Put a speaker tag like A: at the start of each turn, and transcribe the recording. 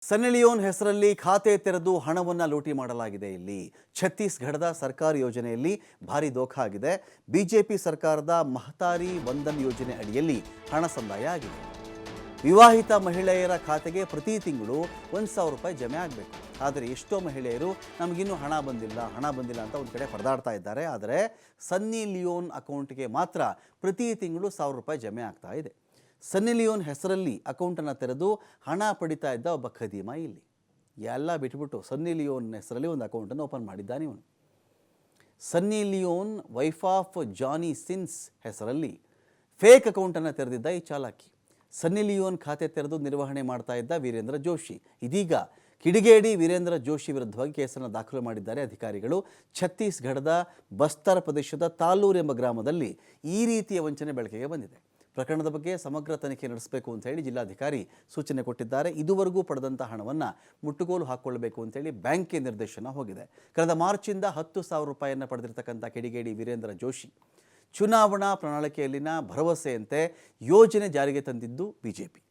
A: ಸನ್ನಿ Leone ಹೆಸರಲ್ಲಿ ಖಾತೆ ತೆರೆದು ಹಣವನ್ನು ಲೂಟಿ ಮಾಡಲಾಗಿದೆ. ಇಲ್ಲಿ ಛತ್ತೀಸ್ಗಢದ ಸರ್ಕಾರಿ ಯೋಜನೆಯಲ್ಲಿ ಭಾರಿ ದೋಖಾ ಆಗಿದೆ. ಬಿಜೆಪಿ ಸರ್ಕಾರದ ಮಹತಾರಿ ವಂದನ್ ಯೋಜನೆ ಅಡಿಯಲ್ಲಿ ಹಣ ಸಂದಾಯ ಆಗಿದೆ. ವಿವಾಹಿತ ಮಹಿಳೆಯರ ಖಾತೆಗೆ ಪ್ರತಿ ತಿಂಗಳು 1,000 ರೂಪಾಯಿ ಜಮೆ ಆಗಬೇಕು. ಆದರೆ ಎಷ್ಟೋ ಮಹಿಳೆಯರು ನಮಗಿನ್ನೂ ಹಣ ಬಂದಿಲ್ಲ ಅಂತ ಒಂದು ಕಡೆ ಪರದಾಡ್ತಾ ಇದ್ದಾರೆ. ಆದರೆ ಸನ್ನಿ ಲಿಯೋನ್ ಅಕೌಂಟ್ಗೆ ಮಾತ್ರ ಪ್ರತಿ ತಿಂಗಳು 1,000 ರೂಪಾಯಿ ಜಮೆ ಆಗ್ತಾ ಇದೆ. ಸನ್ನಿ ಲಿಯೋನ್ ಹೆಸರಲ್ಲಿ ಅಕೌಂಟನ್ನು ತೆರೆದು ಹಣ ಪಡಿತಾ ಇದ್ದ ಒಬ್ಬ ಖದೀಮ ಇಲ್ಲಿ ಎಲ್ಲ ಬಿಟ್ಬಿಟ್ಟು ಸನ್ನಿ ಲಿಯೋನ್ ಹೆಸರಲ್ಲಿ ಒಂದು ಅಕೌಂಟನ್ನು ಓಪನ್ ಮಾಡಿದ್ದಾನೆ. ಇವನು Sunny Leone wife of Johnny Sins ಹೆಸರಲ್ಲಿ ಫೇಕ್ ಅಕೌಂಟನ್ನು ತೆರೆದಿದ್ದ ಈ ಚಾಲಾಕಿ. ಸನ್ನಿ ಲಿಯೋನ್ ಖಾತೆ ತೆರೆದು ನಿರ್ವಹಣೆ ಮಾಡ್ತಾ ಇದ್ದ ವೀರೇಂದ್ರ ಜೋಶಿ ಇದೀಗ ಕಿಡಿಗೇಡಿ ವೀರೇಂದ್ರ ಜೋಶಿ ವಿರುದ್ಧವಾಗಿ ಕೇಸನ್ನು ದಾಖಲು ಮಾಡಿದ್ದಾರೆ ಅಧಿಕಾರಿಗಳು. ಛತ್ತೀಸ್ಗಢದ ಬಸ್ತರ್ ಪ್ರದೇಶದ ತಾಲೂರು ಎಂಬ ಗ್ರಾಮದಲ್ಲಿ ಈ ರೀತಿಯ ವಂಚನೆ ಬೆಳಕಿಗೆ ಬಂದಿದೆ. ಪ್ರಕರಣದ ಬಗ್ಗೆ ಸಮಗ್ರ ತನಿಖೆ ನಡೆಸಬೇಕು ಅಂತ ಹೇಳಿ ಜಿಲ್ಲಾಧಿಕಾರಿ ಸೂಚನೆ ಕೊಟ್ಟಿದ್ದಾರೆ. ಇದುವರೆಗೂ ಪಡೆದಂಥ ಹಣವನ್ನು ಮುಟ್ಟುಗೋಲು ಹಾಕ್ಕೊಳ್ಬೇಕು ಅಂತೇಳಿ ಬ್ಯಾಂಕ್ಗೆ ನಿರ್ದೇಶನ ಹೋಗಿದೆ. ಕಳೆದ ಮಾರ್ಚಿಂದ 10,000 ರೂಪಾಯಿಯನ್ನು ಪಡೆದಿರತಕ್ಕಂಥ ಕಿಡಿಗೇಡಿ ವೀರೇಂದ್ರ ಜೋಶಿ ಚುನಾವಣಾ ಪ್ರಣಾಳಿಕೆಯಲ್ಲಿನ ಭರವಸೆಯಂತೆ ಯೋಜನೆ ಜಾರಿಗೆ ತಂದಿದ್ದು ಬಿಜೆಪಿ.